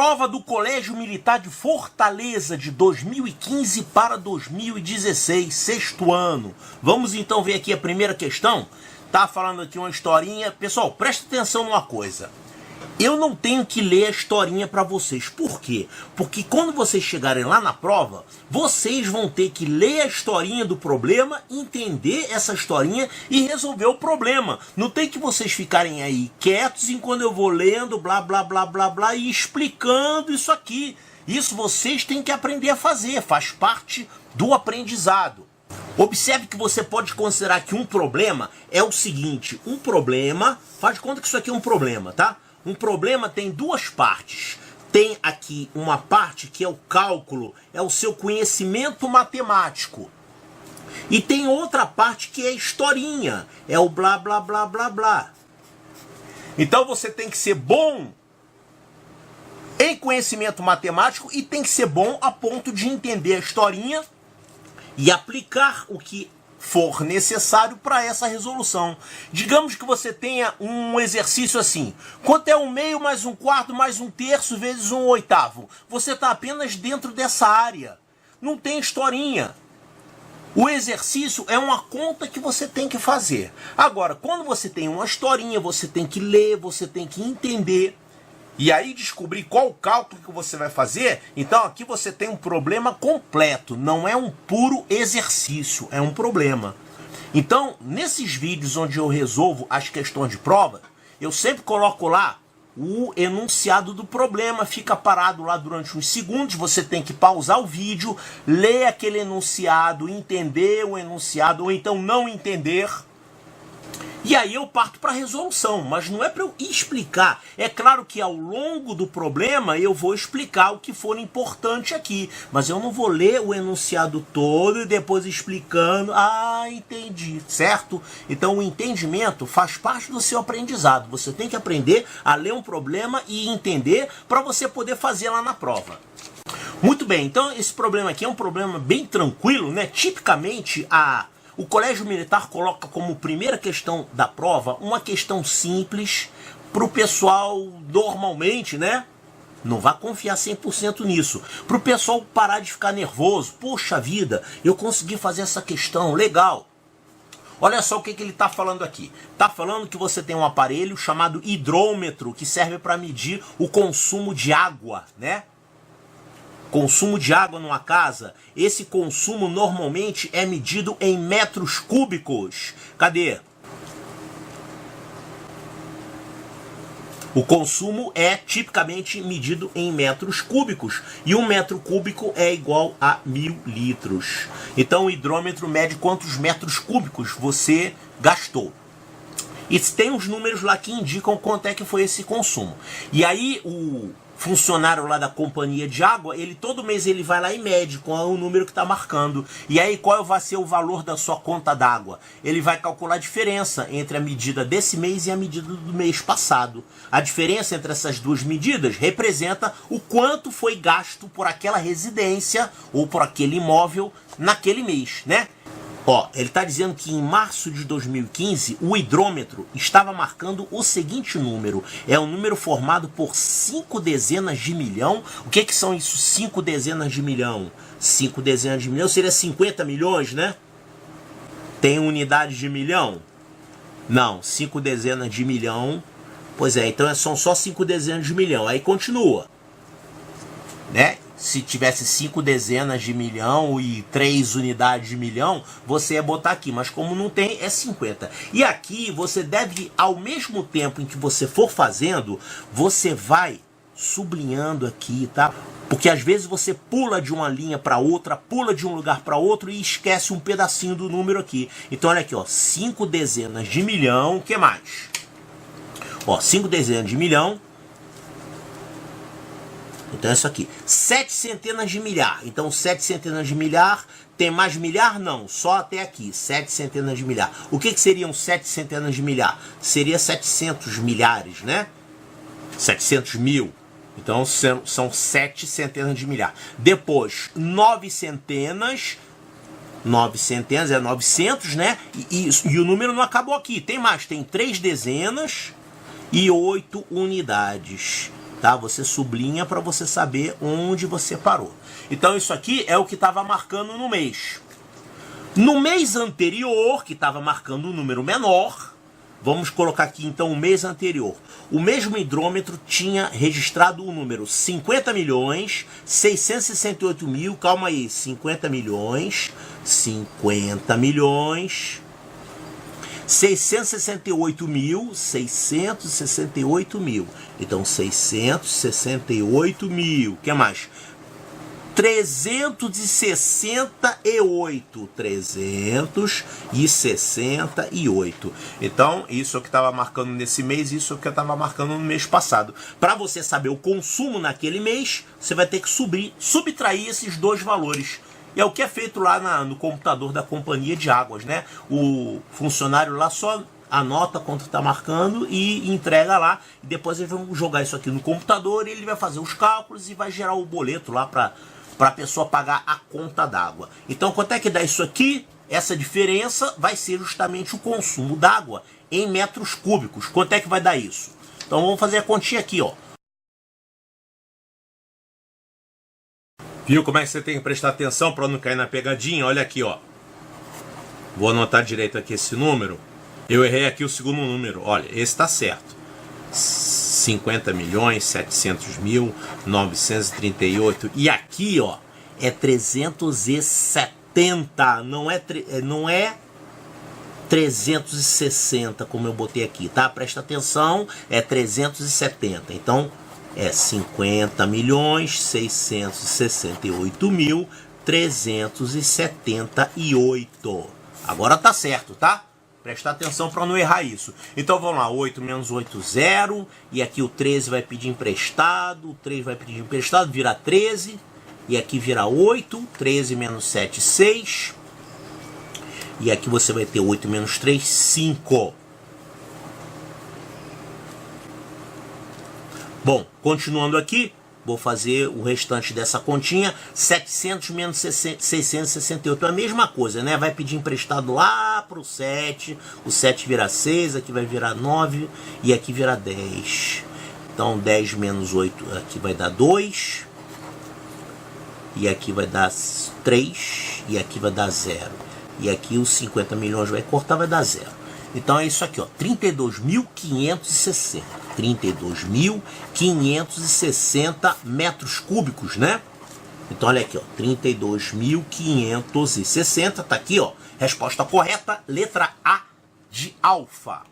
Prova do Colégio Militar de Fortaleza de 2015 para 2016, sexto ano. Vamos então ver aqui a primeira questão. Tá falando aqui uma historinha. Pessoal, presta atenção numa coisa. Eu não tenho que ler a historinha para vocês. Por quê? Porque quando vocês chegarem lá na prova, vocês vão ter que ler a historinha do problema, entender essa historinha e resolver o problema. Não tem que vocês ficarem aí quietos enquanto eu vou lendo, blá, blá, blá, blá, blá, e explicando isso aqui. Isso vocês têm que aprender a fazer, faz parte do aprendizado. Observe que você pode considerar que um problema é o seguinte, um problema, faz de conta que isso aqui é um problema, tá? Um problema tem duas partes. Tem aqui uma parte que é o cálculo, é o seu conhecimento matemático. E tem outra parte que é historinha, é o blá, blá, blá, blá, blá. Então você tem que ser bom em conhecimento matemático e tem que ser bom a ponto de entender a historinha e aplicar o que for necessário para essa resolução. Digamos que você tenha um exercício assim. Quanto é 1/2 mais 1/4 mais 1/3 vezes 1/8? Você está apenas dentro dessa área. Não tem historinha. O exercício é uma conta que você tem que fazer. Agora, quando você tem uma historinha, você tem que ler, você tem que entender. E aí descobrir qual o cálculo que você vai fazer. Então aqui você tem um problema completo, não é um puro exercício, é um problema. Então, nesses vídeos onde eu resolvo as questões de prova, eu sempre coloco lá o enunciado do problema, fica parado lá durante uns segundos, você tem que pausar o vídeo, ler aquele enunciado, entender o enunciado, ou então não entender. E aí eu parto para a resolução, mas não é para eu explicar. É claro que ao longo do problema eu vou explicar o que for importante aqui, mas eu não vou ler o enunciado todo e depois explicando. Ah, entendi, certo? Então o entendimento faz parte do seu aprendizado. Você tem que aprender a ler um problema e entender para você poder fazer lá na prova. Muito bem, então esse problema aqui é um problema bem tranquilo, né? Tipicamente o Colégio Militar coloca como primeira questão da prova uma questão simples para o pessoal normalmente, né? Não vá confiar 100% nisso. Para o pessoal parar de ficar nervoso. Poxa vida, eu consegui fazer essa questão, legal. Olha só o que ele está falando aqui. Está falando que você tem um aparelho chamado hidrômetro que serve para medir o consumo de água, né? Consumo de água numa casa, esse consumo normalmente é medido em metros cúbicos. Cadê? O consumo é tipicamente medido em metros cúbicos. E 1 metro cúbico é igual a 1000 litros. Então o hidrômetro mede quantos metros cúbicos você gastou. E tem uns números lá que indicam quanto é que foi esse consumo. E aí o funcionário lá da companhia de água, todo mês ele vai lá e mede qual é o número que está marcando. E aí qual vai ser o valor da sua conta d'água? Ele vai calcular a diferença entre a medida desse mês e a medida do mês passado. A diferença entre essas duas medidas representa o quanto foi gasto por aquela residência ou por aquele imóvel naquele mês, né? Ó, ele está dizendo que em março de 2015 o hidrômetro estava marcando o seguinte número. É um número formado por 5 dezenas de milhão. O que são isso? 5 dezenas de milhão? 5 dezenas de milhão seria 50 milhões, né? Tem unidades de milhão? Não, 5 dezenas de milhão. Pois é, então são só 5 dezenas de milhão. Aí continua, né? Se tivesse 5 dezenas de milhão e 3 unidades de milhão, você ia botar aqui. Mas como não tem, é 50. E aqui você deve, ao mesmo tempo em que você for fazendo, você vai sublinhando aqui, tá? Porque às vezes você pula de uma linha para outra, pula de um lugar para outro e esquece um pedacinho do número aqui. Então olha aqui, ó, 5 dezenas de milhão, o que mais? Ó, 5 dezenas de milhão. Então é isso aqui, 7 centenas de milhar. Então 7 centenas de milhar, tem mais milhar? Não, só até aqui, 7 centenas de milhar. O que seriam 7 centenas de milhar? Seria 700 milhares, né? 700 mil. Então são 7 centenas de milhar. Depois, 9 centenas. 9 centenas é 900, né? E o número não acabou aqui, tem mais, tem 3 dezenas e 8 unidades. tá? Você sublinha para você saber onde você parou. Então isso aqui é o que estava marcando no mês. No mês anterior, que estava marcando um número menor, vamos colocar aqui então o mês anterior. O mesmo hidrômetro tinha registrado o número 50.668.000, calma aí, 668.000. Então 668.000. O que mais? 368. Então, isso é o que estava marcando nesse mês, isso é o que eu estava marcando no mês passado. Para você saber o consumo naquele mês, você vai ter que subtrair esses dois valores. E é o que é feito lá no computador da companhia de águas, né? O funcionário lá só anota quanto está marcando e entrega lá. E depois eles vão jogar isso aqui no computador e ele vai fazer os cálculos e vai gerar o boleto lá para a pessoa pagar a conta d'água. Então, quanto é que dá isso aqui? Essa diferença vai ser justamente o consumo d'água em metros cúbicos. Quanto é que vai dar isso? Então, vamos fazer a continha aqui, ó. Viu como é que você tem que prestar atenção para não cair na pegadinha? Olha aqui, ó. Vou anotar direito aqui esse número. Eu errei aqui o segundo número. Olha, esse está certo. 50.700.938. E aqui, ó, é 370. Não é 360, como eu botei aqui, tá? Presta atenção, é 370. Então, é 50.668.378. Agora tá certo, tá? Presta atenção para não errar isso. Então vamos lá, 8 menos 8, 0. E aqui o 13 vai pedir emprestado. O 3 vai pedir emprestado, vira 13. E aqui vira 8. 13 menos 7, 6. E aqui você vai ter 8 menos 3, 5. Bom, continuando aqui, vou fazer o restante dessa continha. 700 menos 668 é a mesma coisa, né? Vai pedir emprestado lá para o 7. O 7 vira 6, aqui vai virar 9 e aqui vira 10. Então 10 menos 8 aqui vai dar 2. E aqui vai dar 3. E aqui vai dar 0. E aqui os 50 milhões vai cortar, vai dar 0. Então é isso aqui, ó, 32.560. 32.560 metros cúbicos, né? Então olha aqui, ó, 32.560, tá aqui, ó, resposta correta, letra A de alfa.